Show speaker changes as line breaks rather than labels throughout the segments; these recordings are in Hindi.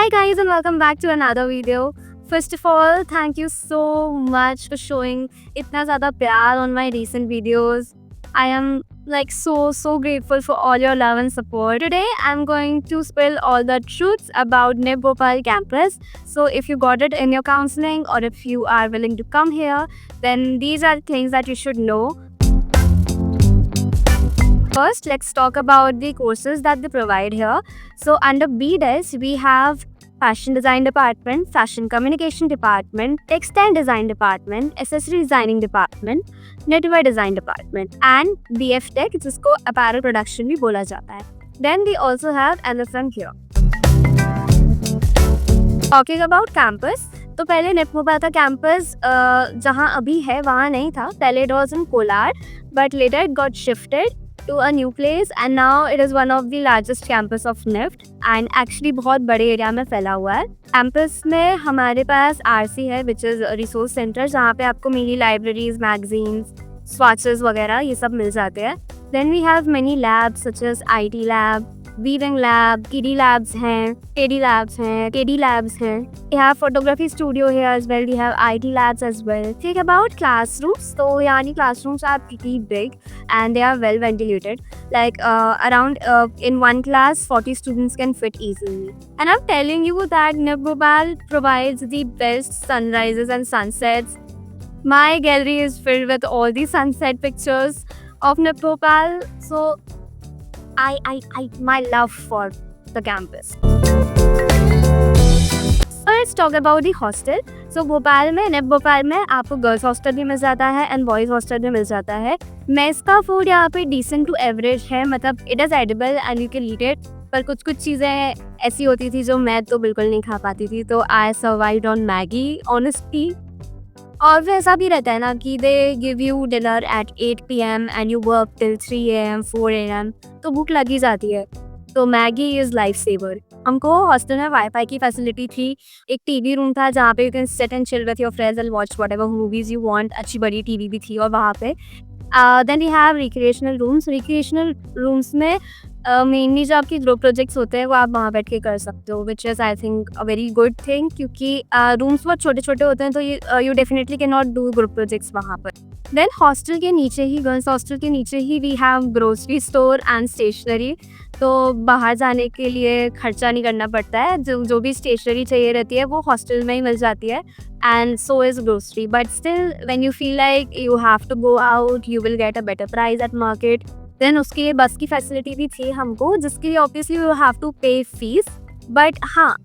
Hi guys and welcome back to another video. First of all, thank you so much for showing itna zyada pyar on my recent videos. I am so grateful for all your love and support. Today I'm going to spill all the truths about NIP Bhopal campus. So if you got it in your counseling or if you are willing to come here, then these are things that you should know. First, let's talk about the courses that they provide here. So under BDES, we have Fashion Design Department, Fashion Communication Department, Textile Design Department, Accessory Designing Department, Knitwear Design Department, and BF Tech, जिसको Apparel Production भी बोला जाता है. Then we also have MFM here. Talking about campus, तो पहले NIP Bhopal का campus जहाँ अभी है वहाँ नहीं था. पहले it was in Kolar, but later it got shifted to a new place and now it is one of the largest campus of NIFT and actually बहुत बड़े एरिया में फैला हुआ है. कैंपस में हमारे पास RC है which is रिसोर्स सेंटर, जहाँ पे आपको मेरी लाइब्रेरीज, मैगजीन्स, स्वाचेस वगैरह ये सब मिल जाते हैं. Then we have many labs such as IT lab, weaving lab, KD labs हैं, KD labs हैं, KD labs हैं. We have photography studio here as well. We have IT labs as well. Think about classrooms. तो यानी classrooms are pretty big and they are well ventilated. Like around in one class, 40 students can fit easily. And I'm telling you that NIP Bhopal provides the best sunrises and sunsets. My gallery is filled with all the sunset pictures of NIP Bhopal. So my love for the campus. So let's talk about the hostel. So Bhopal में NIP भोपाल में आपको गर्ल्स हॉस्टल भी मिल जाता है एंड बॉयज़ हॉस्टल भी मिल जाता है. मेस का फूड यहाँ पे डिसेंट टू एवरेज है, मतलब it is edible and you can eat it. पर कुछ चीज़ें ऐसी होती थी जो मैं तो बिल्कुल नहीं खा पाती थी, तो I survived on Maggi honestly. और फिर ऐसा भी रहता है ना कि they give you dinner eight 8 PM and you work till 3 AM 4 AM, तो भूख लगी जाती है. तो मैगी इज़ लाइफ सेवर. हमको हॉस्टल में वाईफाई की फैसिलिटी थी, एक टीवी रूम था जहाँ पे you can sit and chill with your friends and watch whatever movies you want. अच्छी बड़ी टीवी भी थी और वहाँ पे. Then we have recreational rooms. Recreational rooms में मेनली जो आपके ग्रुप प्रोजेक्ट्स होते हैं वो आप वहाँ बैठ के कर सकते हो, which is I think a very good thing, क्योंकि रूम्स बहुत छोटे छोटे होते हैं तो you definitely can not do group projects वहाँ पर. देन हॉस्टल के नीचे ही, गर्ल्स हॉस्टल के नीचे ही we have grocery store and stationery. तो बाहर जाने के लिए खर्चा नहीं करना पड़ता है. जो भी स्टेशनरी चाहिए रहती है वो हॉस्टल में ही मिल जाती है. And so is grocery, but still when you feel like you have to go out you will get a better price at market. Then उसके लिए बस की फैसिलिटी भी थी हमको, जिसके लिए ऑब्वियसली यू हैव टू पे फीस. बट हाँ,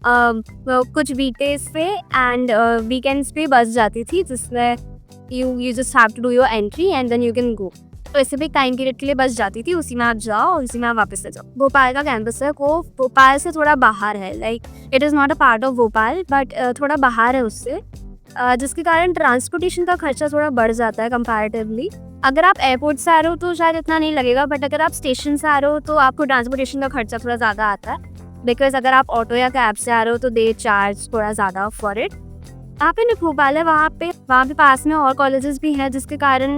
कुछ वीकडेज पे एंड वीकेंड्स पे बस जाती थी जिसमें you just have to do your entry and then you can go. तो स्पेसिफिक टाइम पीरियड के लिए बस जाती थी, उसी में आप जाओ और उसी में आप वापस से जाओ. भोपाल का कैंपस है वो भोपाल से थोड़ा बाहर है, like it is not a part of Bhopal but थोड़ा बाहर है उससे, जिसके कारण ट्रांसपोर्टेशन का खर्चा थोड़ा बढ़ जाता है कंपैरेटिवली. अगर आप एयरपोर्ट से आ रहे हो तो शायद इतना नहीं लगेगा, बट अगर आप स्टेशन से आ रहे हो तो आपको ट्रांसपोर्टेशन का खर्चा थोड़ा ज़्यादा आता है, बिकॉज अगर आप ऑटो या कैब से आ रहे हो तो दे चार्ज थोड़ा ज़्यादा फॉर इट. यहाँ पे NIP भोपाल है, वहाँ पे पास में और कॉलेजेस भी हैं, जिसके कारण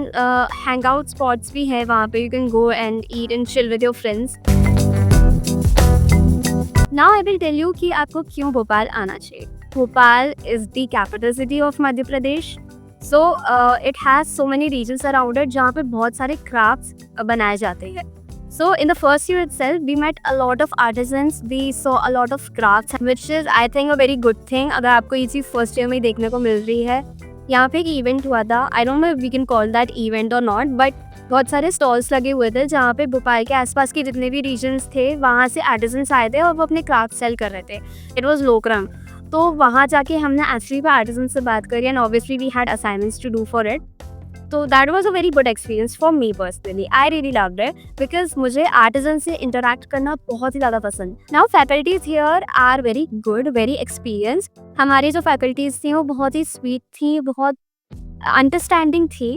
हैंग आउट स्पॉट्स भी हैं वहाँ पे. You can go and eat and chill with your friends. Now I will tell you कि आपको क्यों भोपाल आना चाहिए. Bhopal is the capital city of Madhya Pradesh. So it has so many reasons around it जहाँ पे बहुत सारे क्राफ्ट्स बनाए जाते हैं. So in the first year itself, we met a lot of artisans. We saw a lot of crafts, which is I think a very good thing. अगर आपको ये चीज़ फर्स्ट ईयर में देखने को मिल रही है. यहाँ पे एक इवेंट हुआ था, I don't know if we can call that event or not, but बहुत सारे स्टॉल्स लगे हुए थे जहाँ पे भोपाल के आसपास के जितने भी रीजन्स थे वहाँ से आर्टिजन्स आए थे और वो अपने क्राफ्ट सेल कर रहे थे. इट वॉज लोकरम. तो वहाँ जाके हमने एक्चुअली पे आर्टिजन से बात करी and obviously we had assignments to do for it. तो that was a very good experience for me personally. I really loved it because मुझे आर्टिजन से इंटरेक्ट करना बहुत ही ज़्यादा पसंद. Now faculties here are very good, very experience. हमारी जो फैकल्टीज थी वो बहुत ही स्वीट थी, बहुत अंडरस्टैंडिंग थी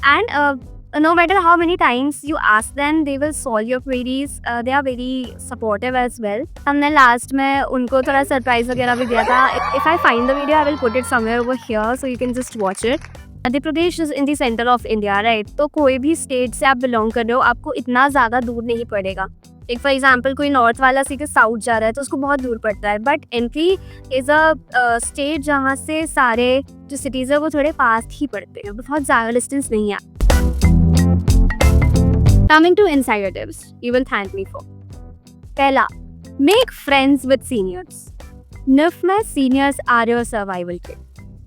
and no matter how many times you ask them, they will solve your queries. They are very supportive as well. हमने लास्ट में उनको थोड़ा सरप्राइज वगैरह भी दिया था. If I find the video, I will put it somewhere over here so you can just watch it. Madhya Pradesh is in the centre of India, right? तो कोई भी स्टेट से आप बिलोंग कर रहे हो, आपको इतना ज़्यादा दूर नहीं पड़ेगा। एक फॉर एग्जाम्पल कोई नॉर्थ वाला सीधे साउथ जा रहा है तो उसको बहुत दूर पड़ता है, but MP is a state जहाँ से सारे जो सिटीज़ है वो थोड़े पास ही पड़ते हैं, बहुत ज़्यादा डिस्टेंस नहीं है। Coming to insider tips you will thank me for. पहला, make friends with seniors. NIFT में seniors are your survival kit.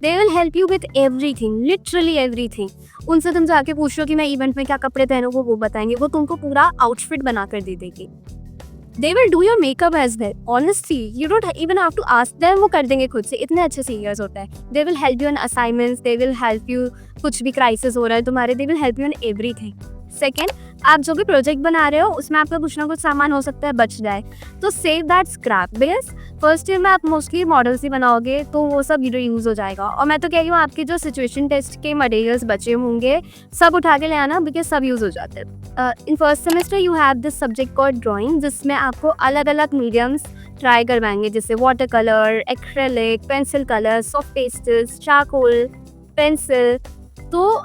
They will help you with everything, literally everything. उनसे तुम जाके पूछ लो कि मैं इवेंट में क्या कपड़े पहनूँ, वो बताएंगे, वो तुमको पूरा आउटफिट बना कर दे देगी। They will do your makeup as well. Honestly, you don't even have to ask them, वो कर देंगे खुद से, इतने अच्छे सीनियर्स होते हैं। They will help you on assignments, they will help you, कुछ भी क्राइसिस हो रहा है तुम्हारे, they will help you on everything. Second, आप जो भी प्रोजेक्ट बना रहे हो उसमें आपका कुछ ना कुछ सामान हो सकता है बच जाए, तो save that scrap, because first year में आप मोस्टली मॉडल्स ही बनाओगे तो वो सब यूज हो जाएगा। और मैं तो कह रही हूँ आपके जो सिचुएशन टेस्ट के मटेरियल्स बचे होंगे सब उठा के ले आना, बिकॉज सब यूज़ हो जाते हैं। In first semester you have this subject called drawing, जिसमें आपको अलग अलग मीडियम्स ट्राई करवाएंगे, जैसे water colour, acrylic, pencil colour, soft pastels, charcoal, pencil. तो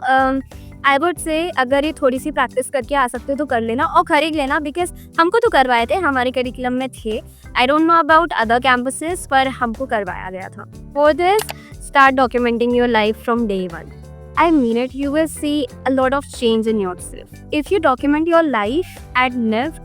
आई वुड से अगर ये थोड़ी सी प्रैक्टिस करके आ सकते हो तो कर लेना और खरीद लेना, बिकॉज हमको तो करवाए थे, हमारे करिकुलम में थे। I don't know about other campuses, पर हमको करवाया गया था। For this, start documenting your life from day one. I mean it, you will see a lot of change in yourself. If you document your life at NIFT,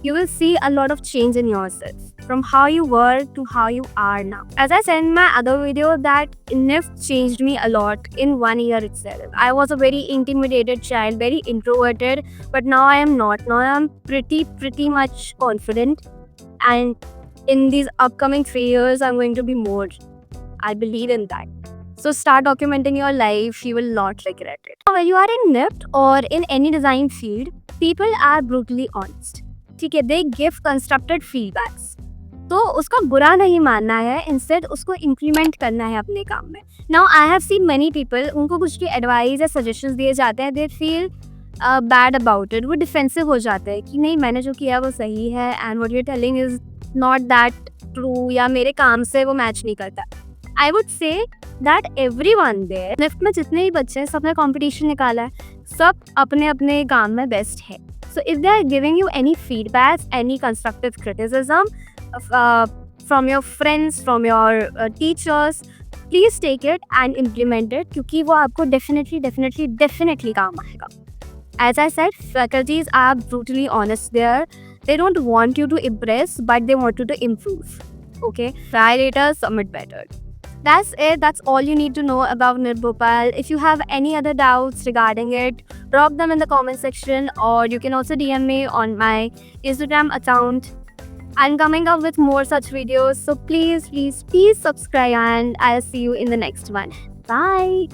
you will see a lot of change in yourself, from how you were to how you are now. As I said in my other video, that NIFT changed me a lot in 1 year itself. I was a very intimidated child, very introverted, but now I am not. Now I am pretty much confident, and in these upcoming 3 years, I'm going to be more. I believe in that. So start documenting your life, you will not regret it. When you are in NIFT or in any design field, people are brutally honest. ठीक है, they give constructed feedbacks. तो उसका बुरा नहीं मानना है, इंस्टेड उसको इम्प्लीमेंट करना है अपने काम में। Now I have seen many people, उनको कुछ की एडवाइस या सजेशंस दिए जाते हैं, they feel bad about it, वो डिफेंसिव हो जाते हैं कि नहीं मैंने जो किया वो सही है, and what you're telling is not that true, या मेरे काम से वो मैच नहीं करता। I would say that everyone there, NIFT में जितने भी बच्चे हैं, सबने कंपटीशन निकाला है, सब अपने अपने काम में बेस्ट है। So if they are giving you any feedbacks, any constructive criticism from your friends, from your teachers, please take it and implement it, क्योंकि वो आपको definitely काम आएगा। As I said, faculties are brutally honest there. They don't want you to impress, but they want you to improve. Okay? Try later, submit better. That's it. That's all you need to know about NIFT Bhopal. If you have any other doubts regarding it, drop them in the comment section, or you can also DM me on my Instagram account. I'm coming up with more such videos, so please subscribe, and I'll see you in the next one. Bye.